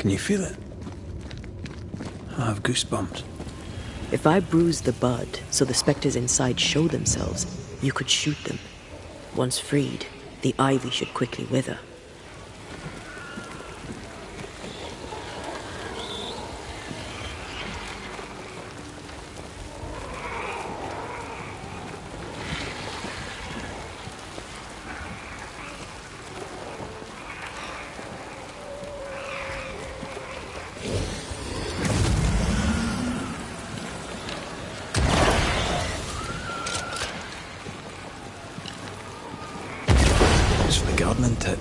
Can you feel it? I have goosebumps. If I bruise the bud so the specters inside show themselves, you could shoot them. Once freed, the ivy should quickly wither. Gardening tip.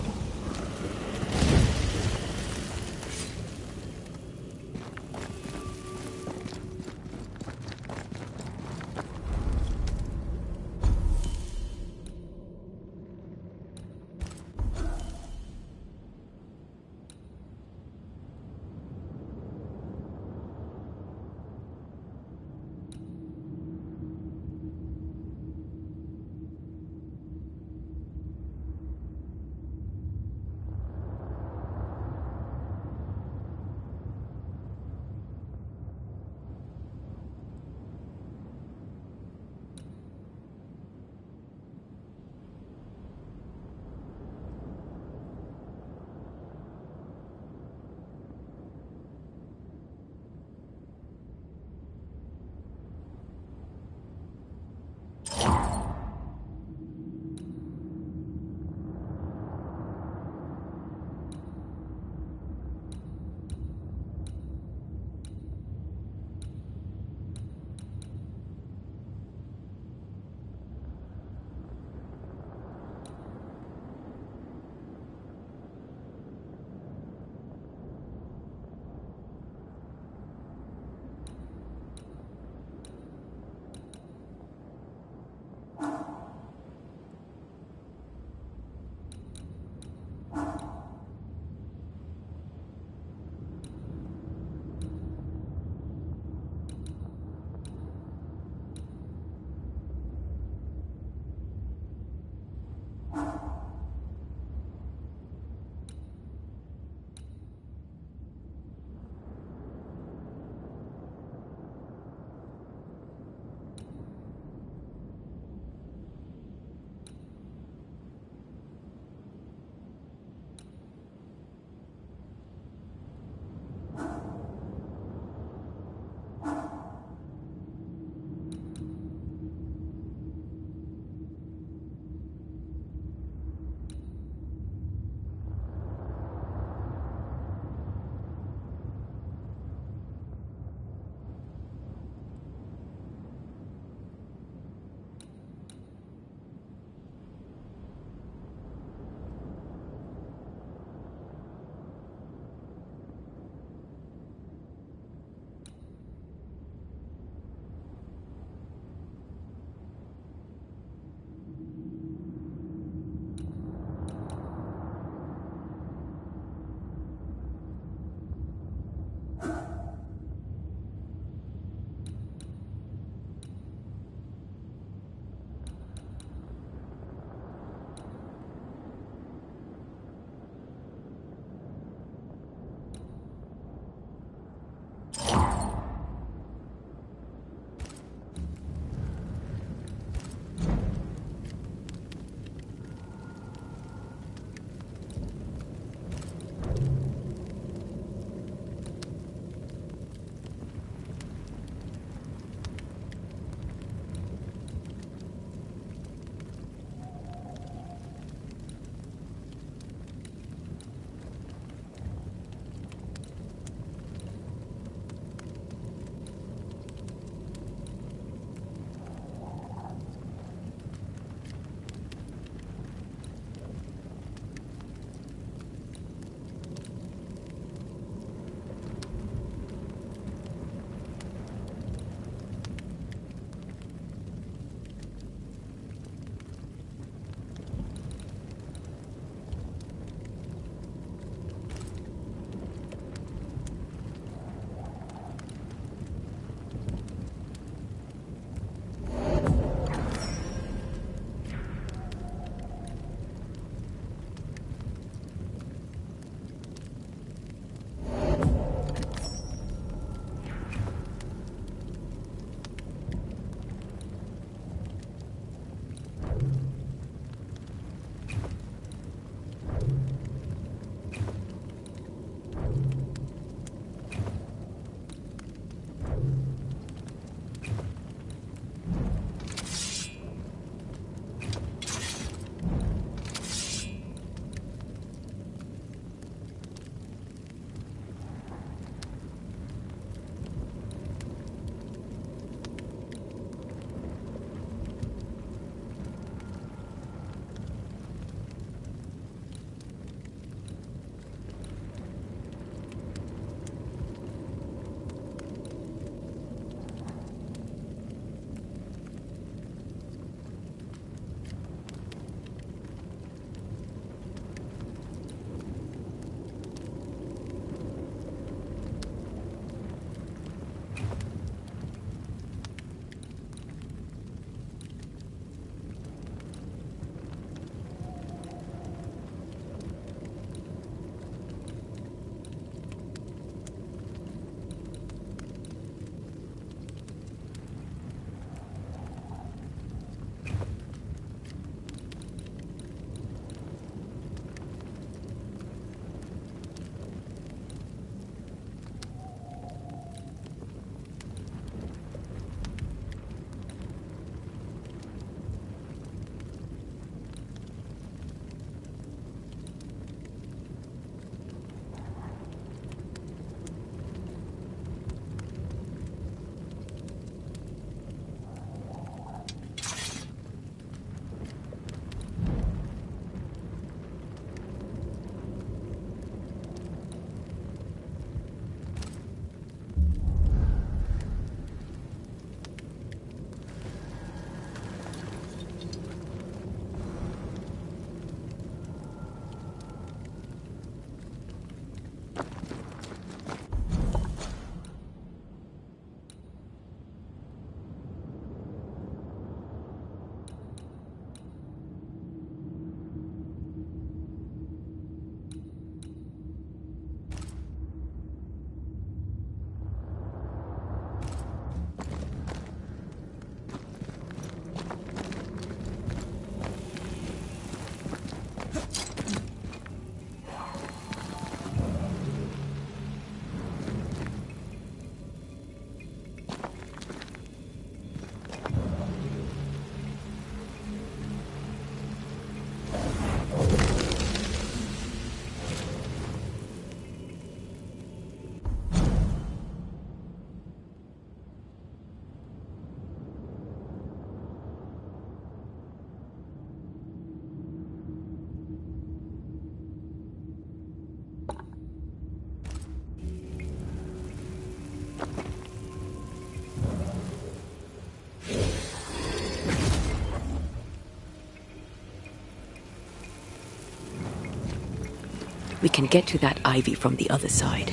We can get to that ivy from the other side.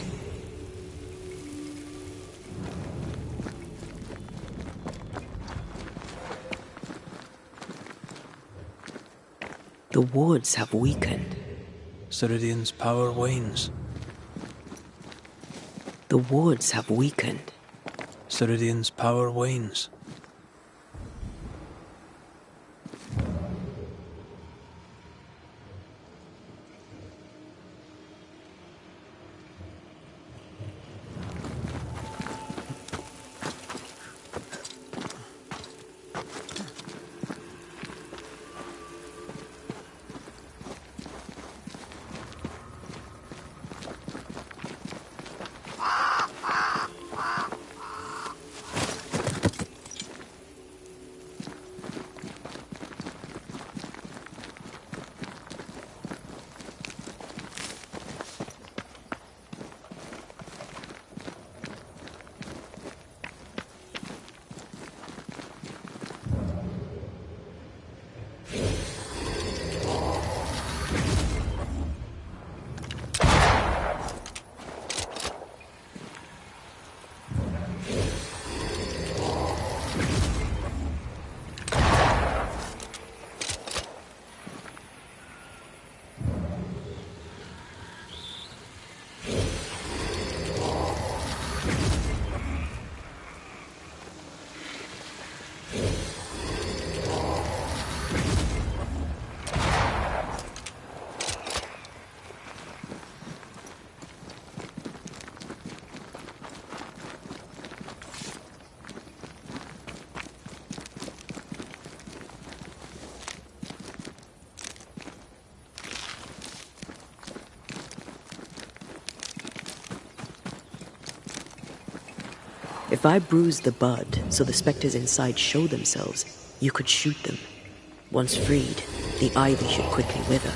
The wards have weakened. Ceridian's power wanes. The wards have weakened. Ceridian's power wanes. If I bruise the bud so the specters inside show themselves, you could shoot them. Once freed, the ivy should quickly wither.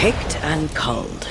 Picked and culled.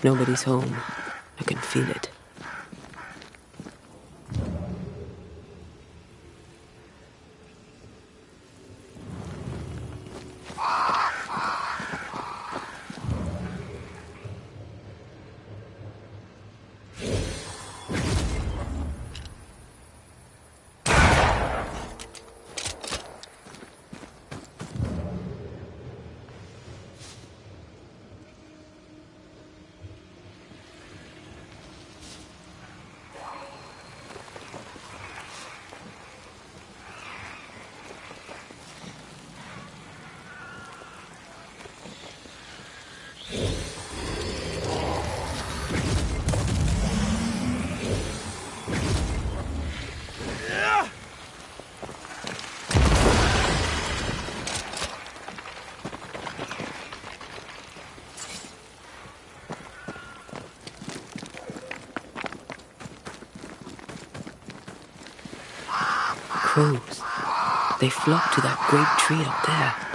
Nobody's home. I can feel it. Crows. They flock to that great tree up there.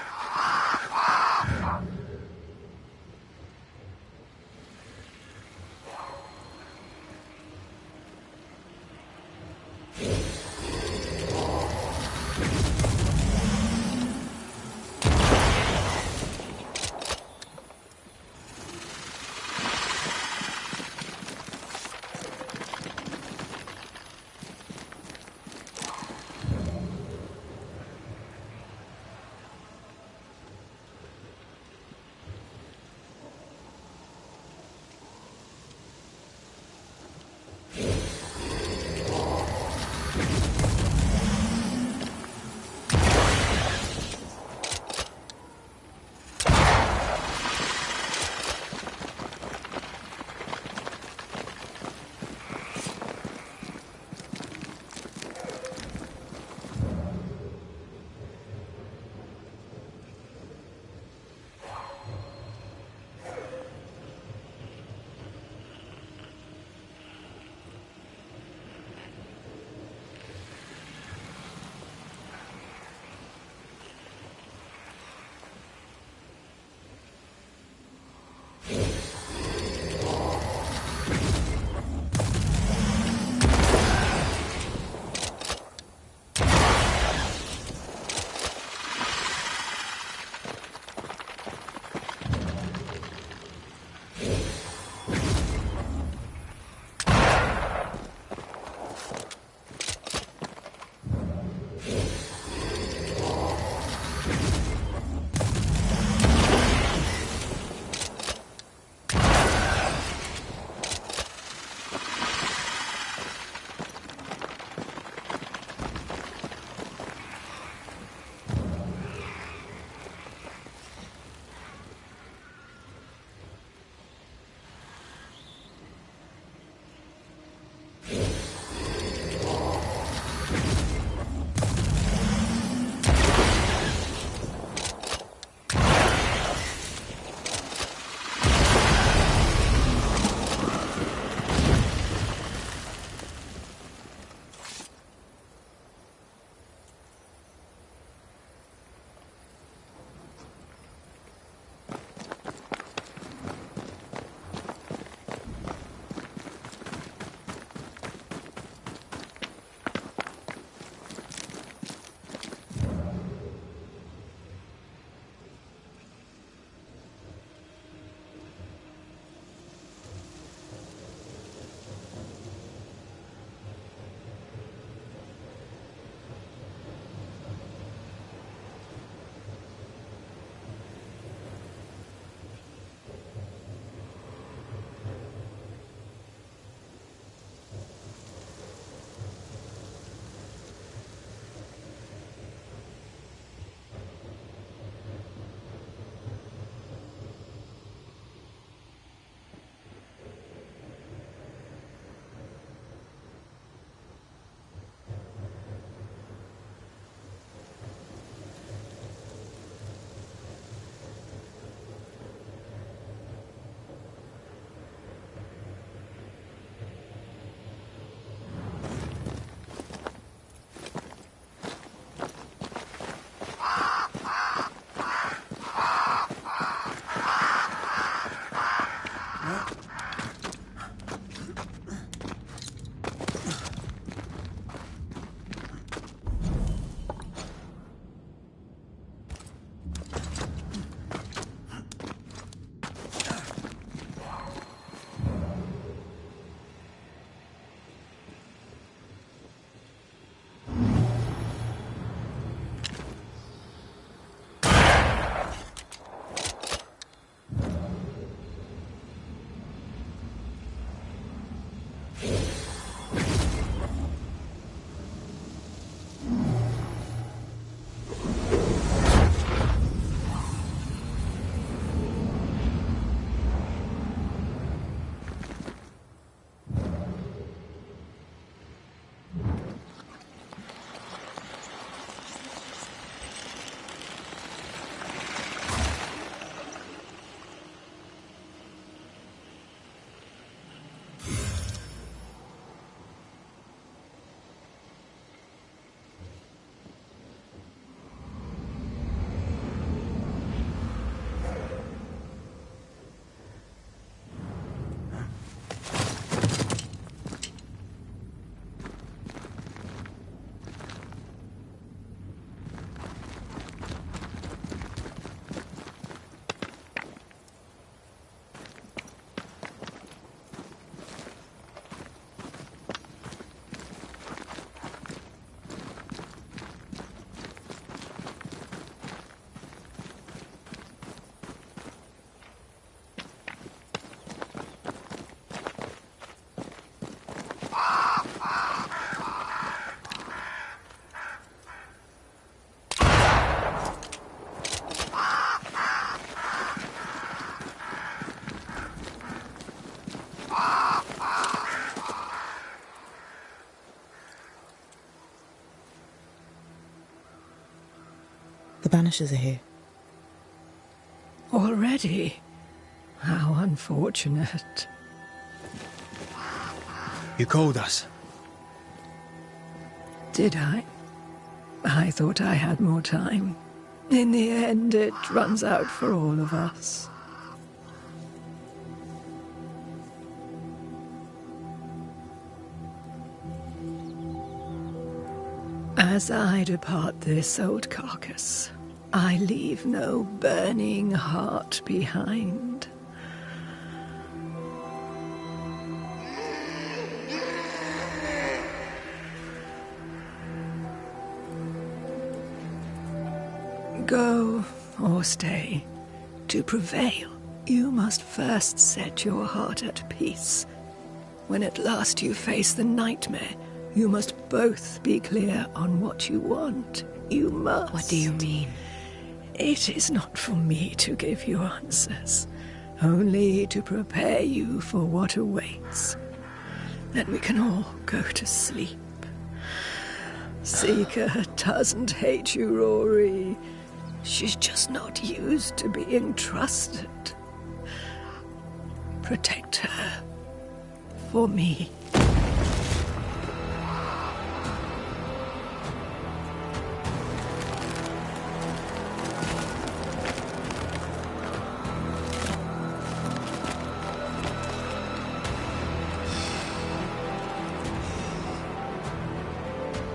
The Banishers are here. Already? How unfortunate. You called us. Did I? I thought I had more time. In the end, it runs out for all of us. As I depart this old carcass, I leave no burning heart behind. Go or stay. To prevail, you must first set your heart at peace. When at last you face the nightmare, you must both be clear on what you want. You must. What do you mean? It is not for me to give you answers, only to prepare you for what awaits. Then we can all go to sleep. Seeker doesn't hate you, Rory. She's just not used to being trusted. Protect her. For me.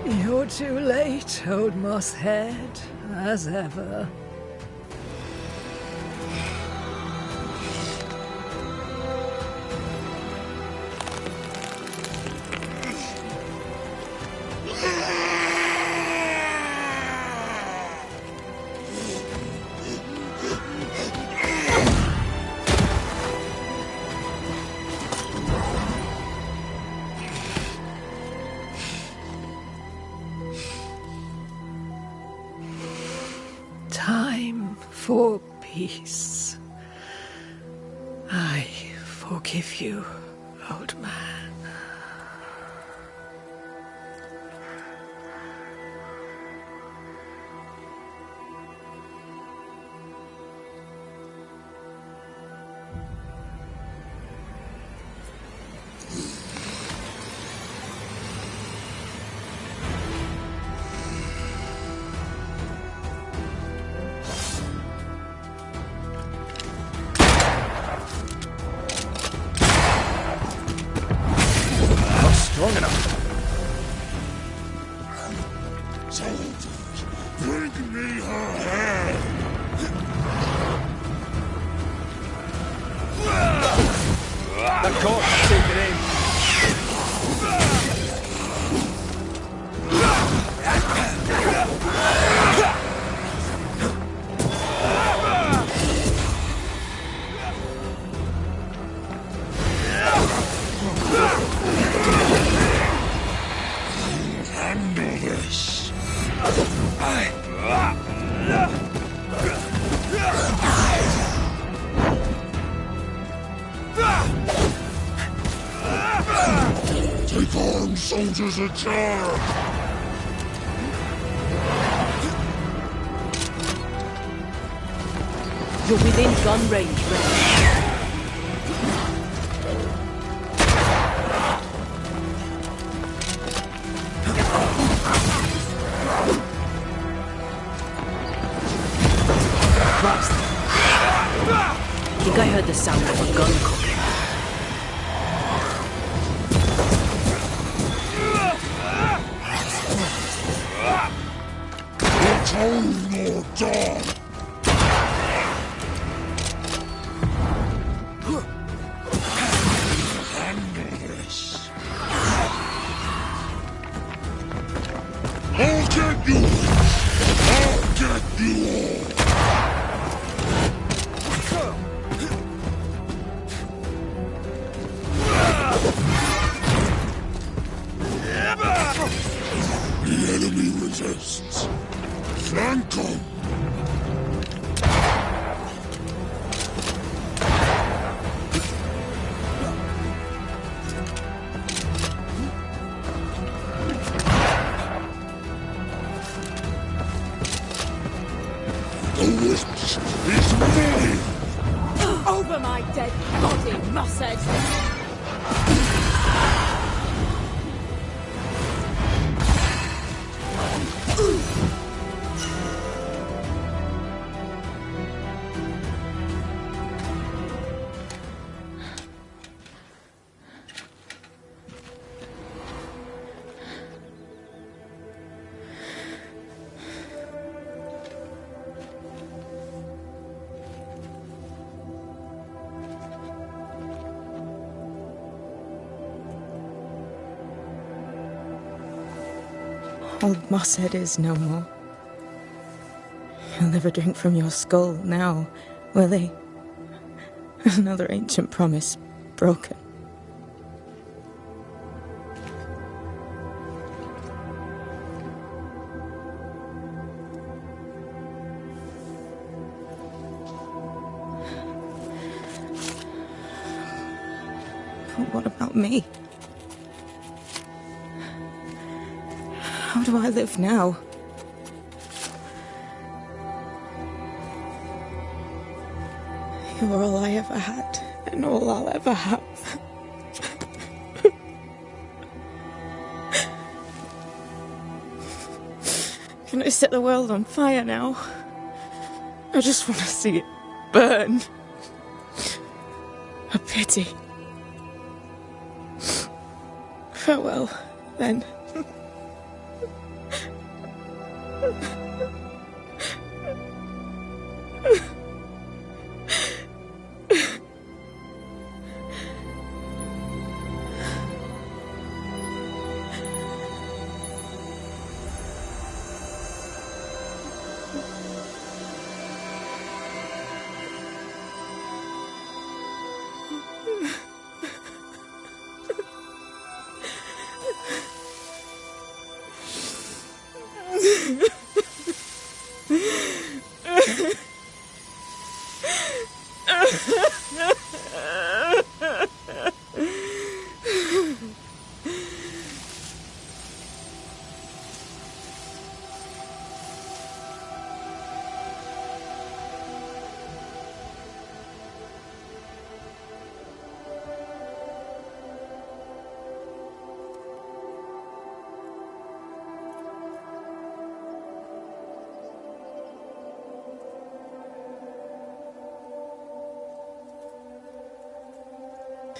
You're too late, old mosshead, as ever. Time for peace. I forgive you, old man. Strong enough. Soldiers, bring me her head! That court, take it in. Handle this! Take armed soldiers in charge! You're within gun range, Red. I think I heard the sound of a gun cocking. Return or die! Handle this! I'll get you! I'll get you all! The enemy resists. Flank them! wisps is mine! Over my dead body, Mossad! Old Mosshead is no more. He'll never drink from your skull now, will he? Another ancient promise broken. But what about me? How do I live now? You're all I ever had, and all I'll ever have. Can I set the world on fire now? I just want to see it burn. A pity. Farewell, then.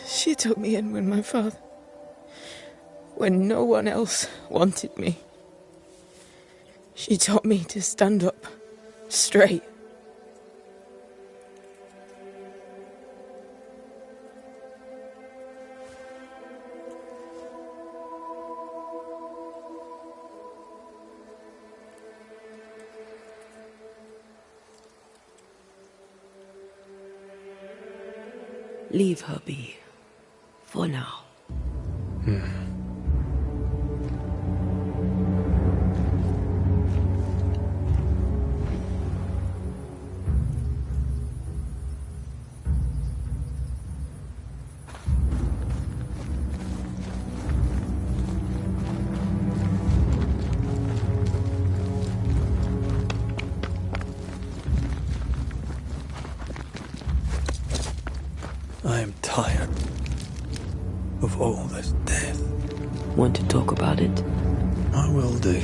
She took me in when no one else wanted me. She taught me to stand up straight. Leave her be. For now. I am tired of all this death. Want to talk about it? I will do.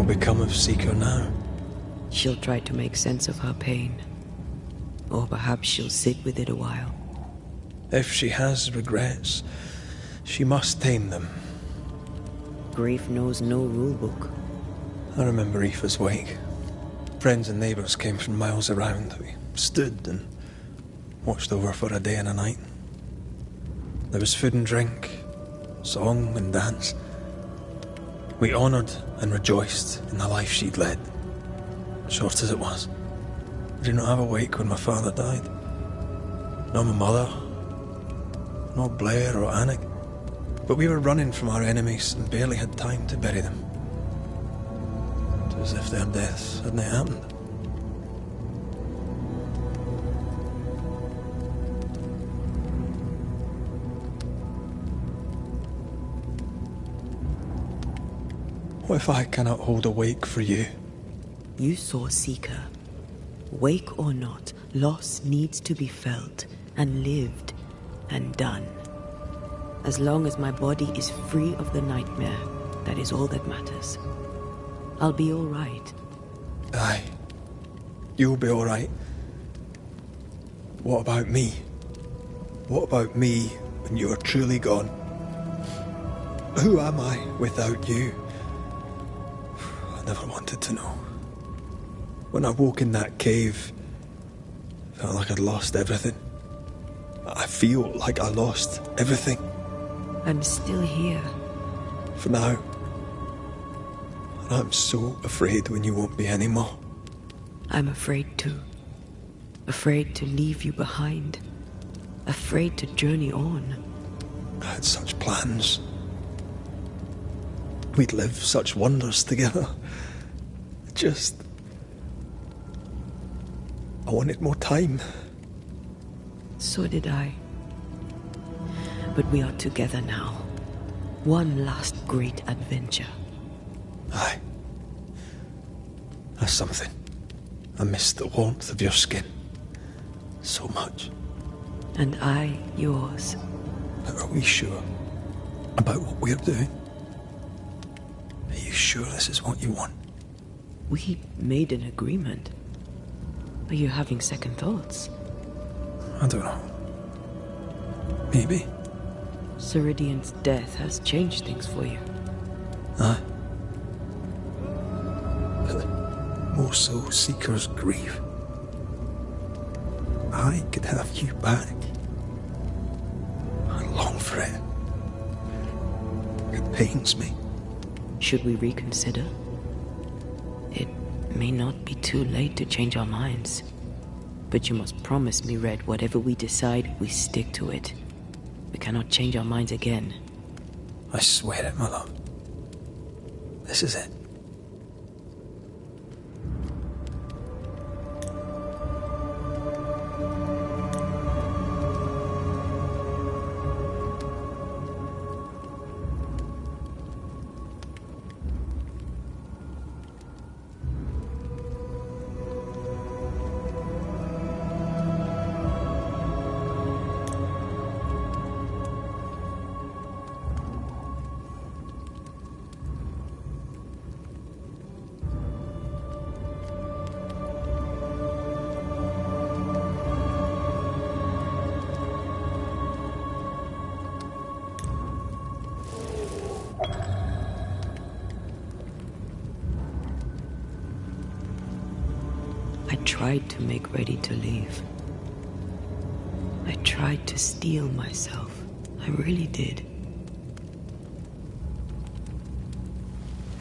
will become of Seeker now? She'll try to make sense of her pain. Or perhaps she'll sit with it a while. If she has regrets, she must tame them. Grief knows no rule book. I remember Aoife's wake. Friends and neighbours came from miles around. We stood and watched over for a day and a night. There was food and drink, song and dance. We honoured and rejoiced in the life she'd led, short as it was. I did not have a wake when my father died. Nor my mother, nor Blair or Anik. But we were running from our enemies and barely had time to bury them. It was as if their deaths hadn't happened. What if I cannot hold a wake for you? You saw Seeker. Wake or not, loss needs to be felt and lived and done. As long as my body is free of the nightmare, that is all that matters. I'll be all right. Aye. You'll be all right. What about me? What about me when you are truly gone? Who am I without you? I never wanted to know. When I woke in that cave, I felt like I'd lost everything. I feel like I lost everything. I'm still here. For now. And I'm so afraid when you won't be anymore. I'm afraid too. Afraid to leave you behind. Afraid to journey on. I had such plans. We'd live such wonders together. Just... I wanted more time. So did I. But we are together now. One last great adventure. Aye. That's something. I miss the warmth of your skin. So much. And I yours. But are we sure about what we're doing? Are you sure this is what you want? We made an agreement. Are you having second thoughts? I don't know. Maybe. Ceridian's death has changed things for you. Aye. But more so Seeker's grief. I could have you back. I long for it. It pains me. Should we reconsider? It may not be too late to change our minds. But you must promise me, Red, whatever we decide, we stick to it. We cannot change our minds again. I swear it, my love. This is it. I tried to make ready to leave. I tried to steel myself. I really did.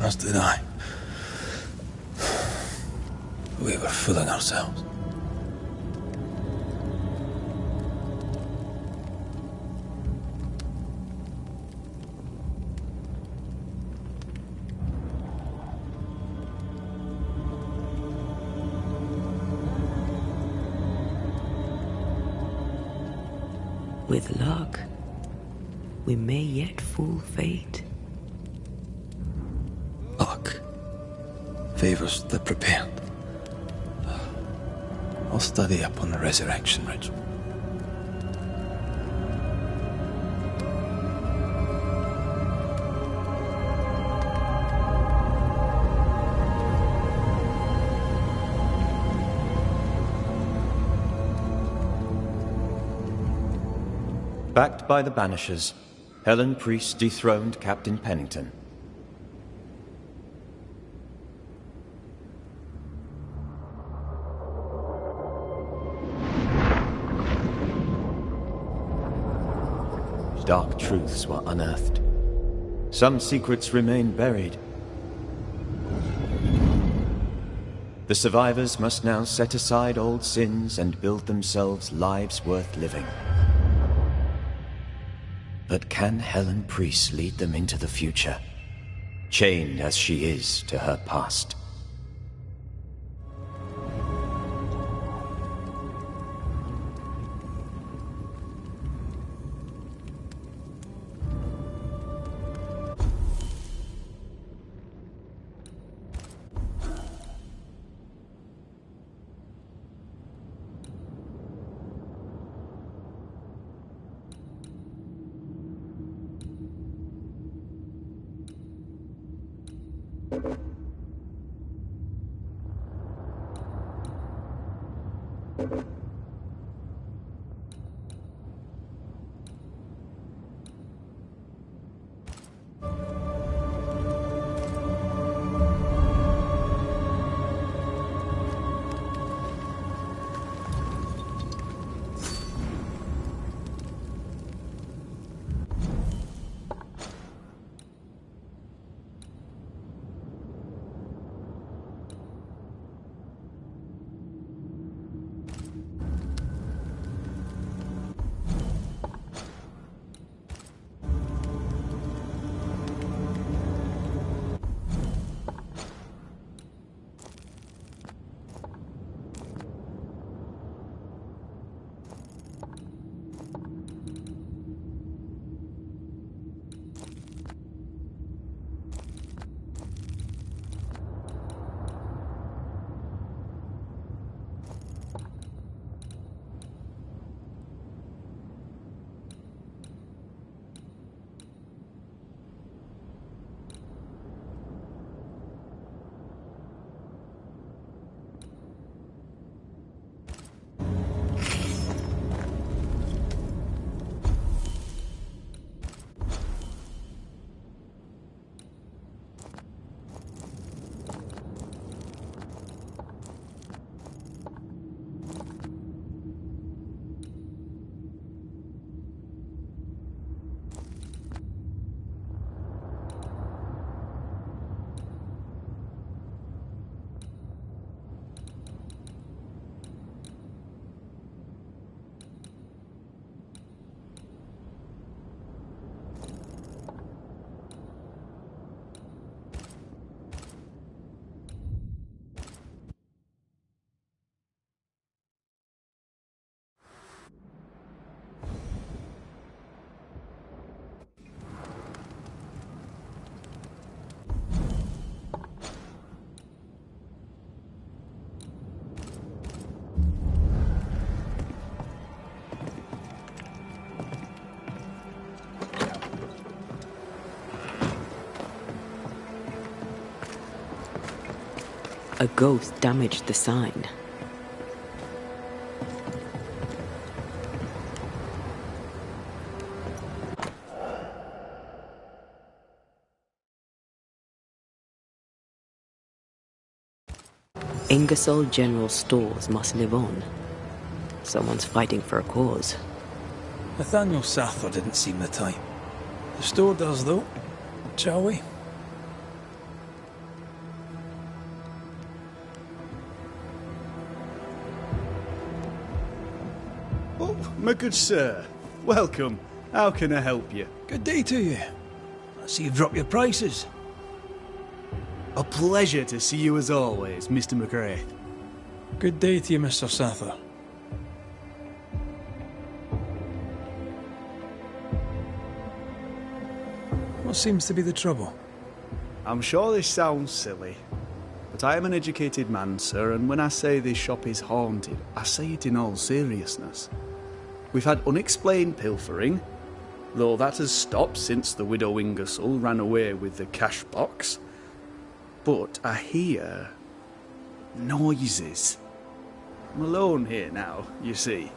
As did I. We were fooling ourselves. With luck, we may yet fool fate. Luck favors the prepared. I'll study up on the resurrection ritual. Backed by the Banishers, Helen Priest dethroned Captain Pennington. Dark truths were unearthed. Some secrets remain buried. The survivors must now set aside old sins and build themselves lives worth living. But can Helen Priest lead them into the future, chained as she is to her past? A ghost damaged the sign. Ingersoll General Stores must live on. Someone's fighting for a cause. Nathaniel Sather didn't seem the type. The store does, though. Shall we? Oh, my good sir. Welcome. How can I help you? Good day to you. I see you've dropped your prices. A pleasure to see you as always, Mr. McGrath. Good day to you, Mr. Sather. What seems to be the trouble? I'm sure this sounds silly, but I am an educated man, sir, and when I say this shop is haunted, I say it in all seriousness. We've had unexplained pilfering, though that has stopped since the widow Ingersoll ran away with the cash box. But I hear noises. I'm alone here now, you see.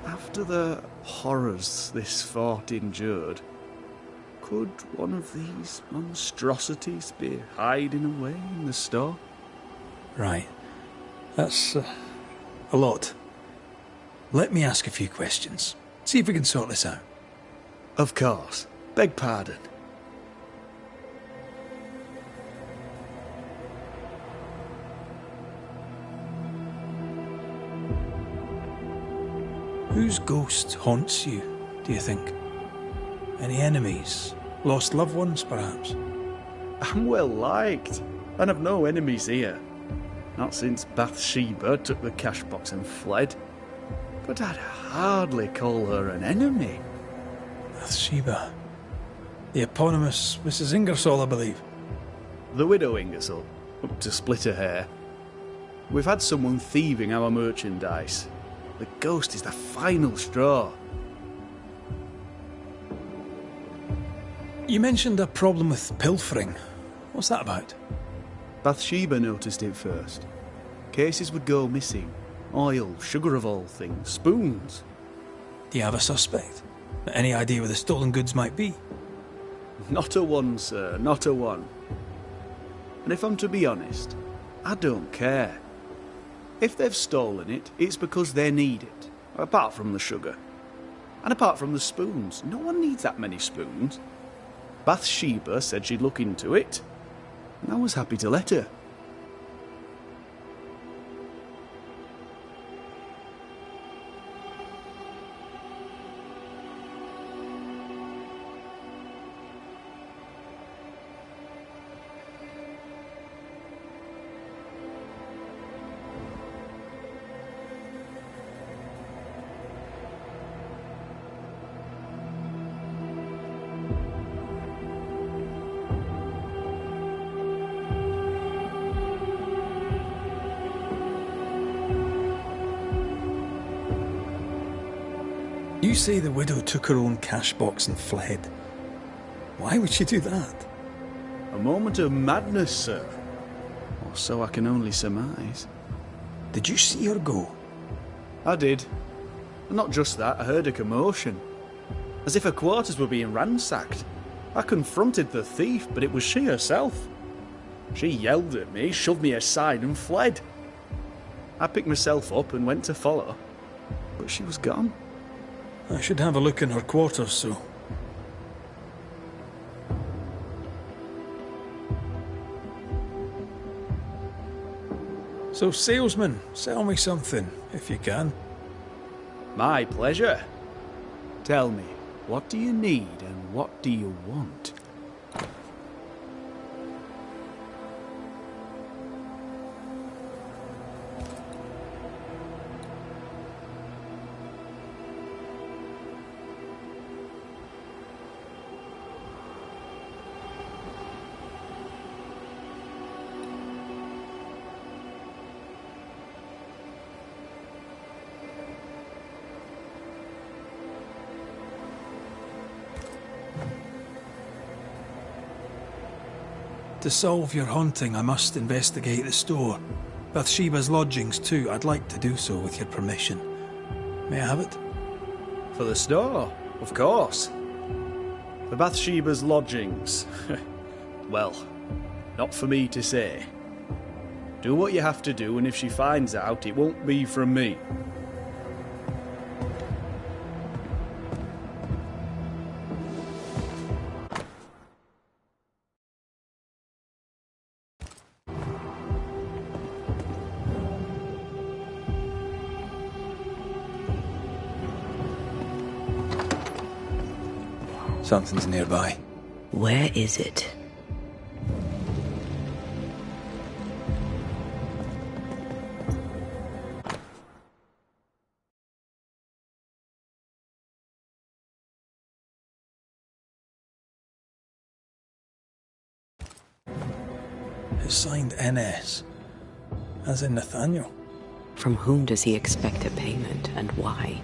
After the horrors this fort endured, could one of these monstrosities be hiding away in the store? Right. That's a lot. Let me ask a few questions. See if we can sort this out. Of course. Beg pardon. Whose ghost haunts you, do you think? Any enemies? Lost loved ones, perhaps? I'm well liked, and I've no enemies here. Not since Bathsheba took the cash box and fled. But I'd hardly call her an enemy. Bathsheba. The eponymous Mrs. Ingersoll, I believe. The widow Ingersoll, up to split her hair. We've had someone thieving our merchandise. The ghost is the final straw. You mentioned a problem with pilfering. What's that about? Bathsheba noticed it first. Cases would go missing. Oil, sugar of all things, spoons. Do you have a suspect? Any idea where the stolen goods might be? Not a one, sir, not a one. And if I'm to be honest, I don't care. If they've stolen it, it's because they need it, apart from the sugar. And apart from the spoons, no one needs that many spoons. Bathsheba said she'd look into it, and I was happy to let her. You say the widow took her own cash box and fled. Why would she do that? A moment of madness, sir. Or so I can only surmise. Did you see her go? I did. And not just that, I heard a commotion. As if her quarters were being ransacked. I confronted the thief, but it was she herself. She yelled at me, shoved me aside and fled. I picked myself up and went to follow, but she was gone. I should have a look in her quarters, so... So, salesman, sell me something, if you can. My pleasure. Tell me, what do you need and what do you want? To solve your haunting, I must investigate the store. Bathsheba's lodgings, too. I'd like to do so with your permission. May I have it? For the store, of course. For Bathsheba's lodgings. Well, not for me to say. Do what you have to do, and if she finds out, it won't be from me. Something's nearby. Where is it? It's signed NS, as in Nathaniel. From whom does he expect a payment, and why?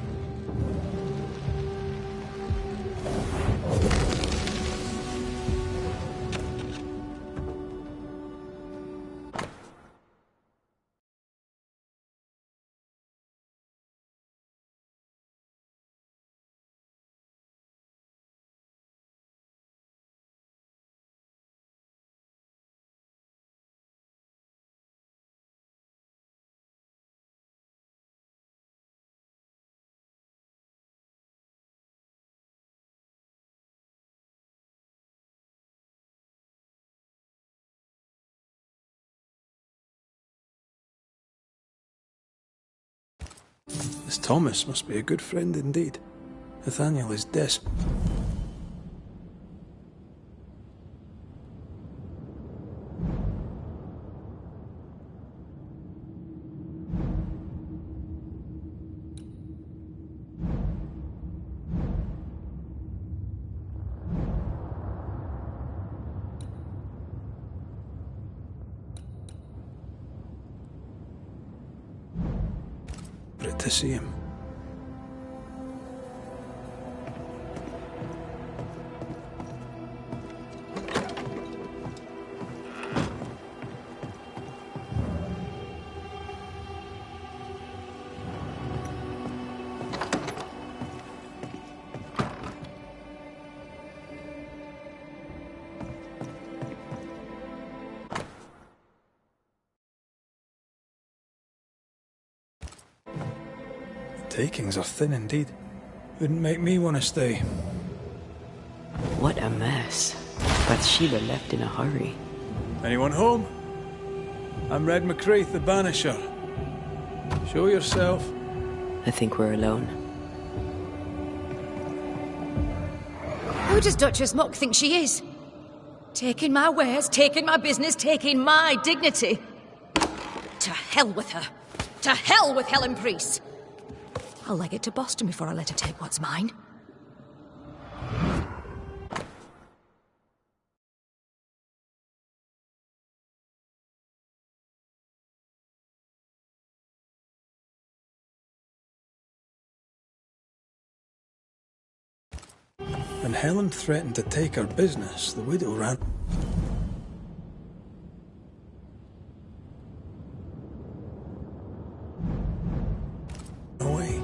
This Thomas must be a good friend indeed. Nathaniel is desperate. To see him. Takings are thin indeed. Wouldn't make me want to stay. What a mess. Bathsheba left in a hurry. Anyone home? I'm Red McCraith, the Banisher. Show yourself. I think we're alone. Who does Duchess Muck think she is? Taking my wares, taking my business, taking my dignity. To hell with her. To hell with Helen Priest. I'll leg it to Boston before I let her take what's mine. When Helen threatened to take her business, the widow ran away.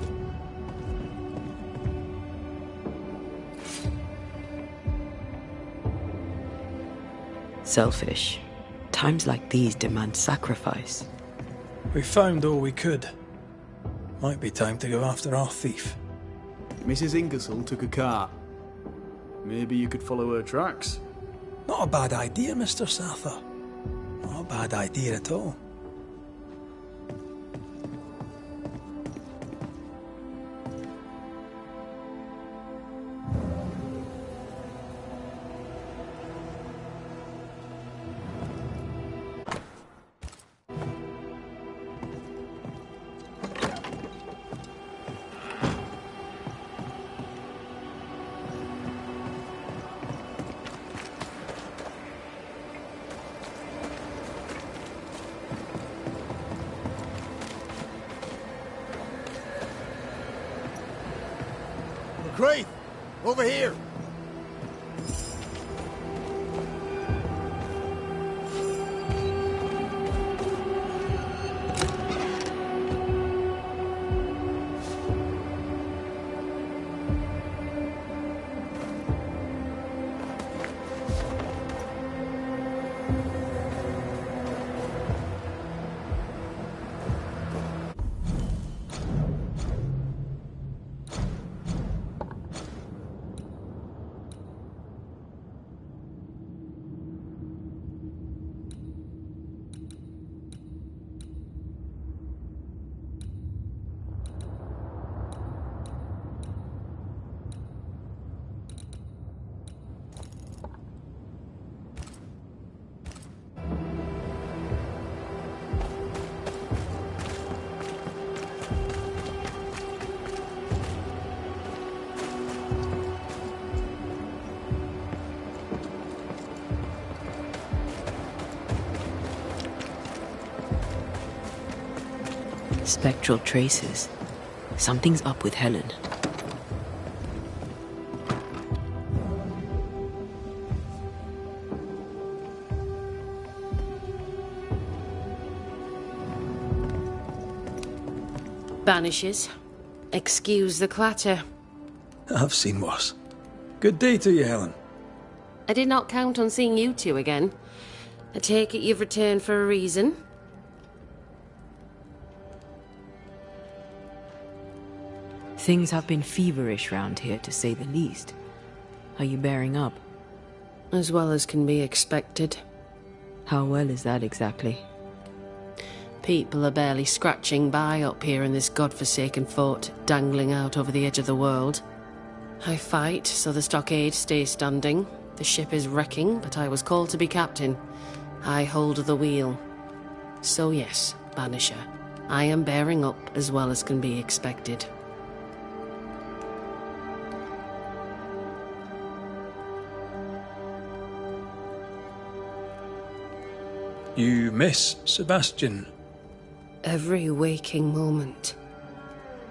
Selfish. Times like these demand sacrifice. We found all we could. Might be time to go after our thief. Mrs. Ingersoll took a cart. Maybe you could follow her tracks. Not a bad idea, Mr. Sather. Not a bad idea at all. Great! Over here! Spectral traces. Something's up with Helen. Banishers. Excuse the clatter. I've seen worse. Good day to you, Helen. I did not count on seeing you two again. I take it you've returned for a reason? Things have been feverish round here, to say the least. Are you bearing up? As well as can be expected. How well is that exactly? People are barely scratching by up here in this godforsaken fort, dangling out over the edge of the world. I fight so the stockade stays standing. The ship is wrecking, but I was called to be captain. I hold the wheel. So yes, Banisher, I am bearing up as well as can be expected. You miss Sebastian. Every waking moment.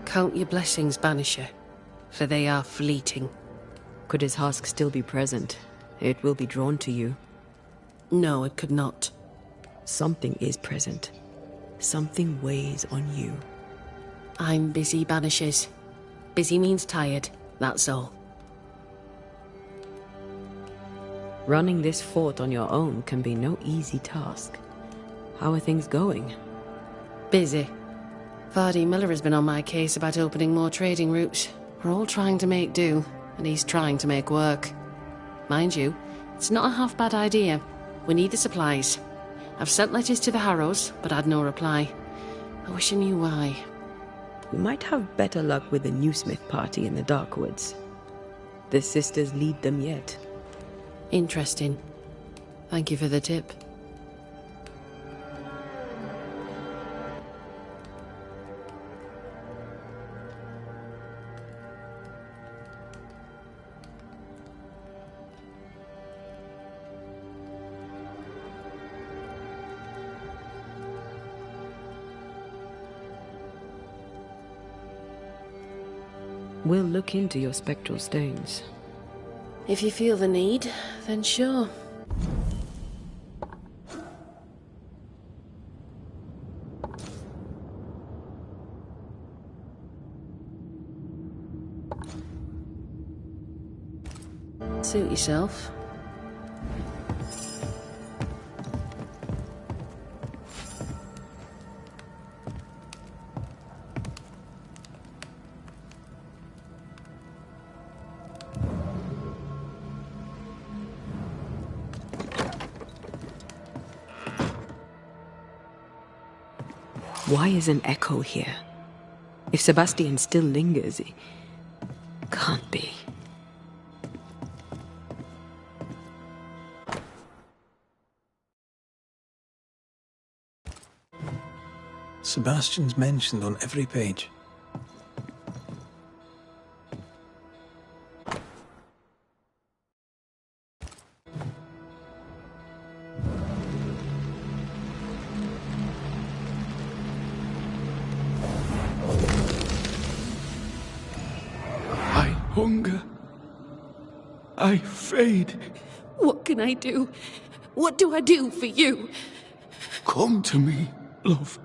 Count your blessings, Banisher, for they are fleeting. Could his husk still be present? It will be drawn to you. No, it could not. Something is present. Something weighs on you. I'm busy, Banishers. Busy means tired, that's all. Running this fort on your own can be no easy task. How are things going? Busy. Vardy Miller has been on my case about opening more trading routes. We're all trying to make do, and he's trying to make work. Mind you, it's not a half-bad idea. We need the supplies. I've sent letters to the Harrows, but had no reply. I wish I knew why. You might have better luck with the Newsmith party in the Darkwoods. The sisters lead them yet. Interesting. Thank you for the tip. We'll look into your spectral stones. If you feel the need, then sure. Suit yourself. Why is an echo here? If Sebastian still lingers, it can't be. Sebastian's mentioned on every page. Hunger. I fade. What can I do? What do I do for you? Come to me, love.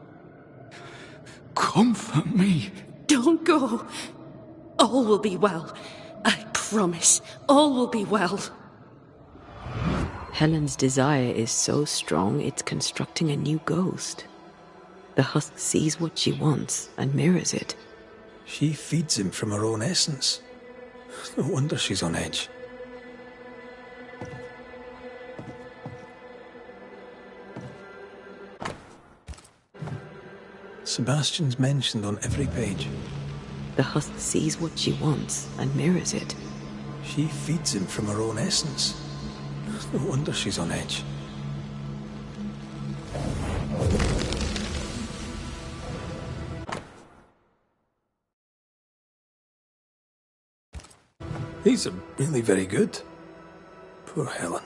Comfort me. Don't go. All will be well. I promise. All will be well. Helen's desire is so strong, it's constructing a new ghost. The husk sees what she wants and mirrors it. She feeds him from her own essence. No wonder she's on edge. Sebastian's mentioned on every page. The husk sees what she wants and mirrors it. She feeds him from her own essence. No wonder she's on edge. These are really very good. Poor Helen.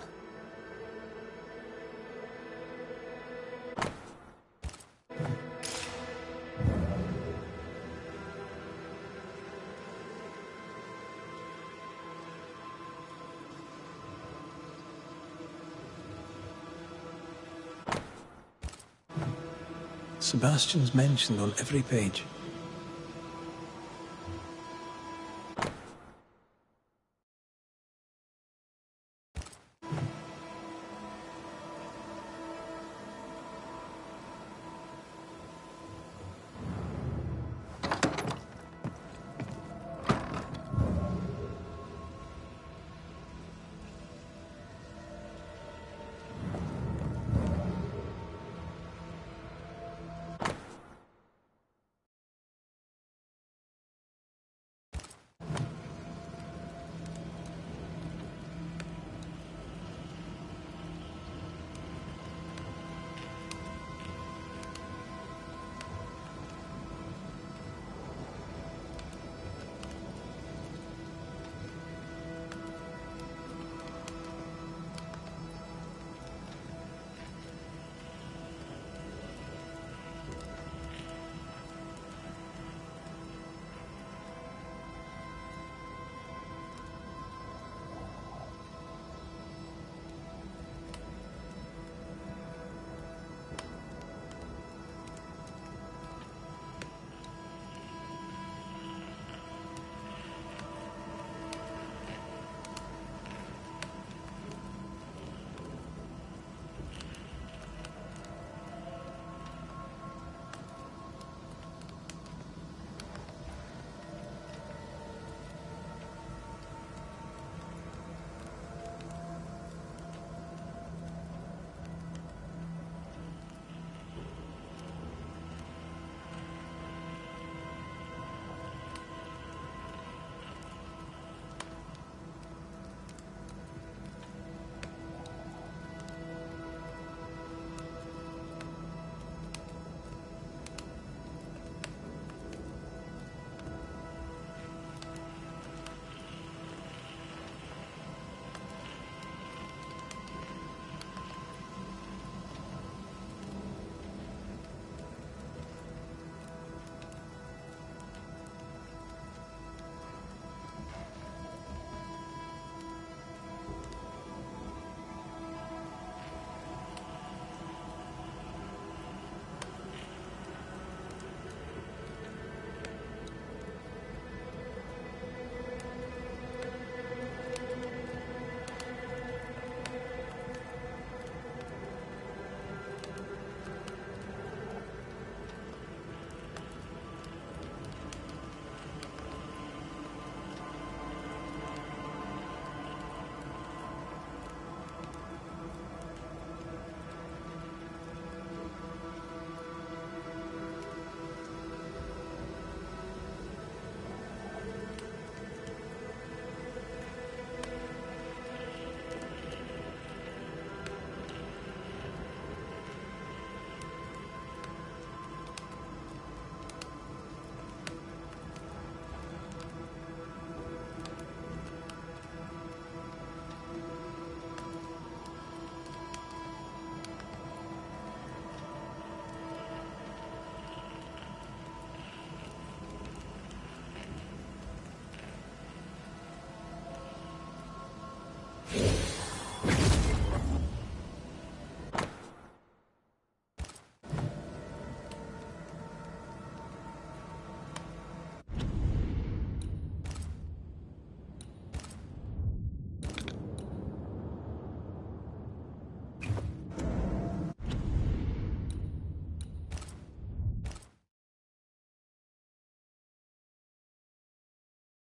Sebastian's mentioned on every page.